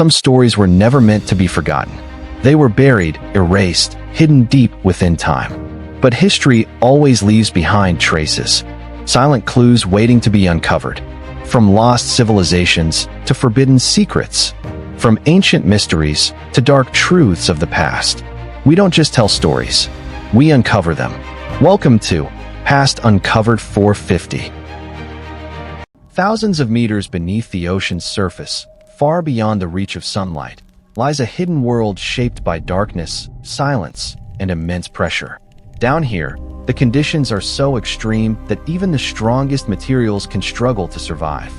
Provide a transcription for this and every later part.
some stories were never meant to be forgotten. They were buried, erased, hidden deep within time. But history always leaves behind traces, silent clues waiting to be uncovered. From lost civilizations to forbidden secrets, from ancient mysteries to dark truths of the past. We don't just tell stories, we uncover them. Welcome to Past Uncovered 450. Thousands of meters beneath the ocean's surface, far beyond the reach of sunlight, lies a hidden world shaped by darkness, silence, and immense pressure. Down here, the conditions are so extreme that even the strongest materials can struggle to survive.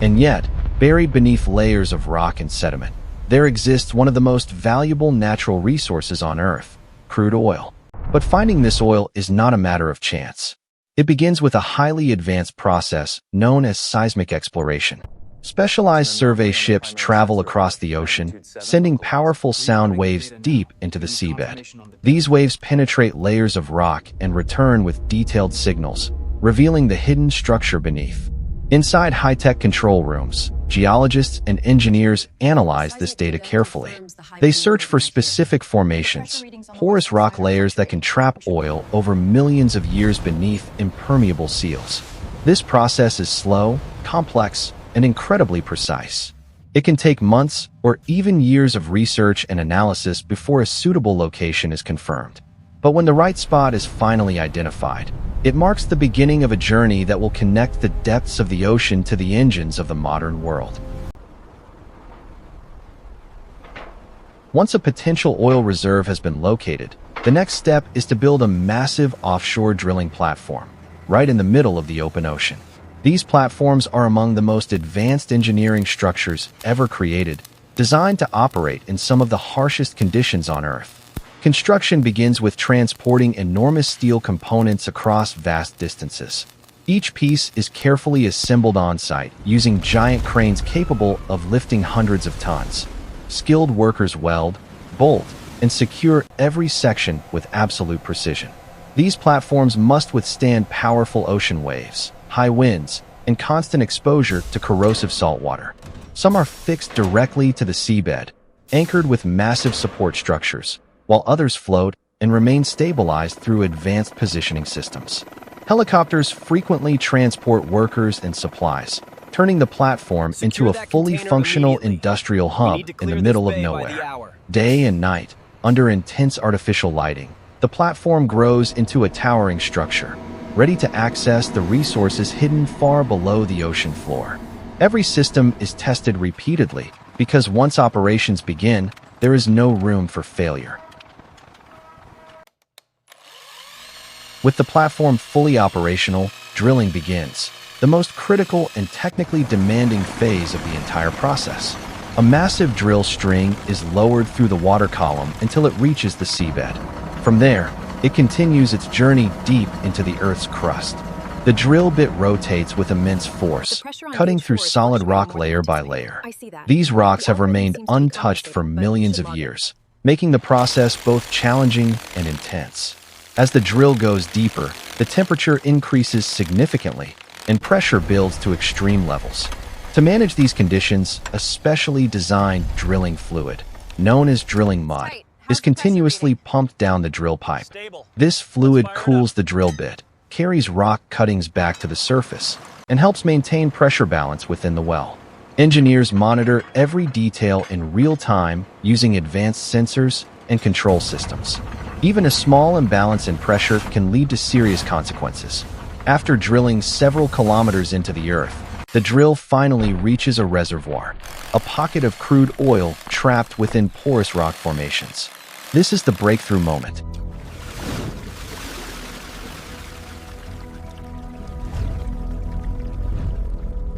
And yet, buried beneath layers of rock and sediment, there exists one of the most valuable natural resources on Earth, crude oil. But finding this oil is not a matter of chance. It begins with a highly advanced process known as seismic exploration. Specialized survey ships travel across the ocean, sending powerful sound waves deep into the seabed. These waves penetrate layers of rock and return with detailed signals, revealing the hidden structure beneath. Inside high-tech control rooms, geologists and engineers analyze this data carefully. They search for specific formations, porous rock layers that can trap oil over millions of years beneath impermeable seals. This process is slow, complex, and incredibly precise. It can take months or even years of research and analysis before a suitable location is confirmed. But when the right spot is finally identified, it marks the beginning of a journey that will connect the depths of the ocean to the engines of the modern world. Once a potential oil reserve has been located, the next step is to build a massive offshore drilling platform, right in the middle of the open ocean. These platforms are among the most advanced engineering structures ever created, designed to operate in some of the harshest conditions on Earth. Construction begins with transporting enormous steel components across vast distances. Each piece is carefully assembled on-site using giant cranes capable of lifting hundreds of tons. Skilled workers weld, bolt, and secure every section with absolute precision. These platforms must withstand powerful ocean waves, high winds, and constant exposure to corrosive salt water. Some are fixed directly to the seabed, anchored with massive support structures, while others float and remain stabilized through advanced positioning systems. Helicopters frequently transport workers and supplies, turning the platform into a fully functional industrial hub in the middle of nowhere. Day and night, under intense artificial lighting, the platform grows into a towering structure, ready to access the resources hidden far below the ocean floor. Every system is tested repeatedly because once operations begin, there is no room for failure. With the platform fully operational, drilling begins, the most critical and technically demanding phase of the entire process. A massive drill string is lowered through the water column until it reaches the seabed. From there, it continues its journey deep into the Earth's crust. The drill bit rotates with immense force, cutting through solid rock layer by layer. These rocks have remained untouched for millions of years, making the process both challenging and intense. As the drill goes deeper, the temperature increases significantly, and pressure builds to extreme levels. To manage these conditions, a specially designed drilling fluid, known as drilling mud, is continuously pumped down the drill pipe. This fluid cools the drill bit, carries rock cuttings back to the surface, and helps maintain pressure balance within the well. Engineers monitor every detail in real time using advanced sensors and control systems. Even a small imbalance in pressure can lead to serious consequences. After drilling several kilometers into the Earth, the drill finally reaches a reservoir, a pocket of crude oil trapped within porous rock formations. This is the breakthrough moment.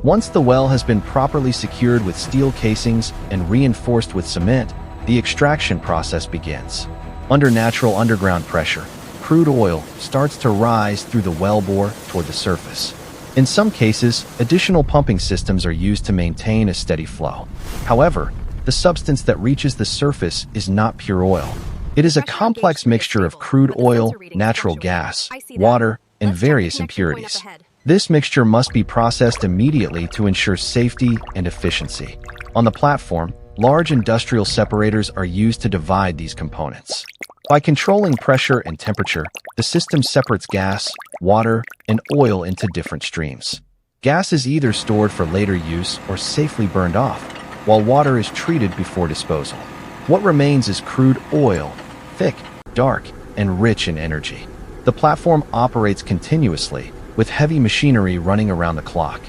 Once the well has been properly secured with steel casings and reinforced with cement, the extraction process begins. Under natural underground pressure, crude oil starts to rise through the wellbore toward the surface. In some cases, additional pumping systems are used to maintain a steady flow. However, the substance that reaches the surface is not pure oil. It is a complex mixture of crude oil, natural gas, water, and various impurities. This mixture must be processed immediately to ensure safety and efficiency. On the platform, Large industrial separators are used to divide these components. By controlling pressure and temperature, the system separates gas, water, and oil into different streams. Gas is either stored for later use or safely burned off, while water is treated before disposal. What remains is crude oil, thick, dark, and rich in energy. The platform operates continuously, with heavy machinery running around the clock.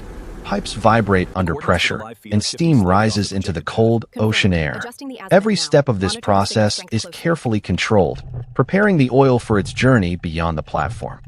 Pipes vibrate under pressure, and steam rises into the cold ocean air. Every step of this process is carefully controlled, preparing the oil for its journey beyond the platform.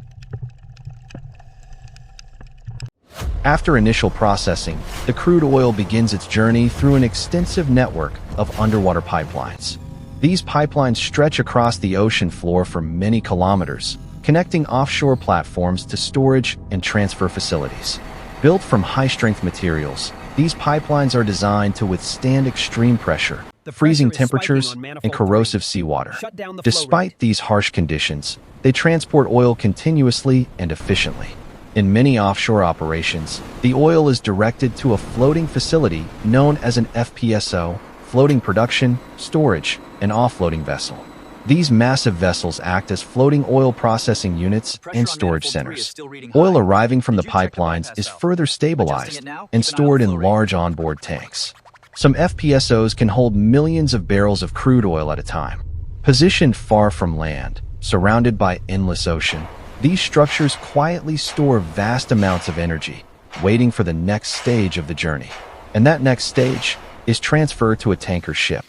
After initial processing, the crude oil begins its journey through an extensive network of underwater pipelines. These pipelines stretch across the ocean floor for many kilometers, connecting offshore platforms to storage and transfer facilities. Built from high-strength materials, these pipelines are designed to withstand extreme pressure, freezing temperatures, and corrosive seawater. Despite these harsh conditions, they transport oil continuously and efficiently. In many offshore operations, the oil is directed to a floating facility known as an FPSO, floating production, storage, and offloading vessel. These massive vessels act as floating oil processing units and storage centers. Oil arriving from the pipelines is further stabilized and stored in large onboard tanks. Some FPSOs can hold millions of barrels of crude oil at a time. Positioned far from land, surrounded by endless ocean, these structures quietly store vast amounts of energy, waiting for the next stage of the journey. And that next stage is transfer to a tanker ship.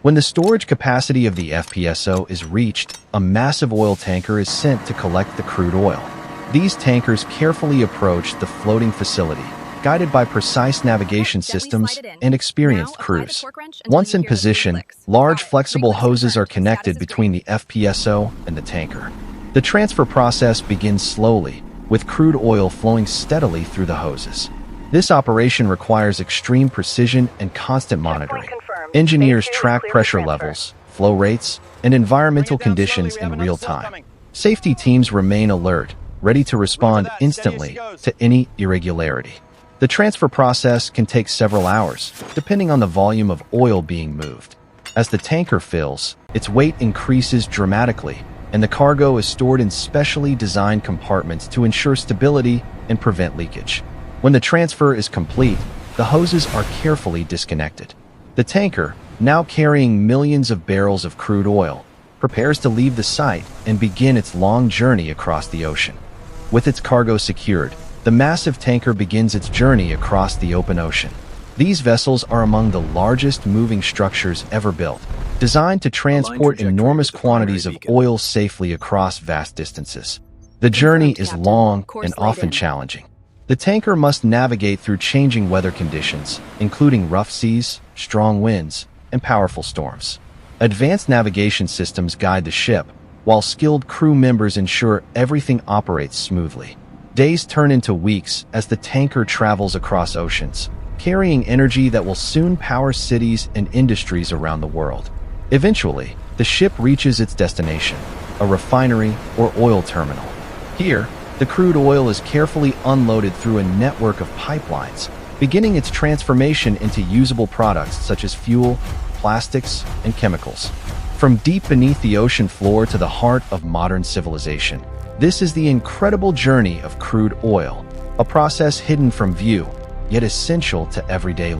When the storage capacity of the FPSO is reached, a massive oil tanker is sent to collect the crude oil. These tankers carefully approach the floating facility, guided by precise navigation systems and experienced crews. Once in position, large flexible hoses are connected between the FPSO and the tanker. The transfer process begins slowly, with crude oil flowing steadily through the hoses. This operation requires extreme precision and constant monitoring. Engineers track pressure levels, flow rates, and environmental conditions in real time. Safety teams remain alert, ready to respond instantly to any irregularity. The transfer process can take several hours, depending on the volume of oil being moved. As the tanker fills, its weight increases dramatically, and the cargo is stored in specially designed compartments to ensure stability and prevent leakage. When the transfer is complete, the hoses are carefully disconnected. The tanker, now carrying millions of barrels of crude oil, prepares to leave the site and begin its long journey across the ocean. With its cargo secured, the massive tanker begins its journey across the open ocean. These vessels are among the largest moving structures ever built, designed to transport enormous quantities of oil safely across vast distances. The journey is long and often challenging. The tanker must navigate through changing weather conditions, including rough seas, strong winds, and powerful storms. Advanced navigation systems guide the ship, while skilled crew members ensure everything operates smoothly. Days turn into weeks as the tanker travels across oceans, carrying energy that will soon power cities and industries around the world. Eventually, the ship reaches its destination, a refinery or oil terminal. Here, the crude oil is carefully unloaded through a network of pipelines, beginning its transformation into usable products such as fuel, plastics, and chemicals. From deep beneath the ocean floor to the heart of modern civilization, this is the incredible journey of crude oil, a process hidden from view, yet essential to everyday life.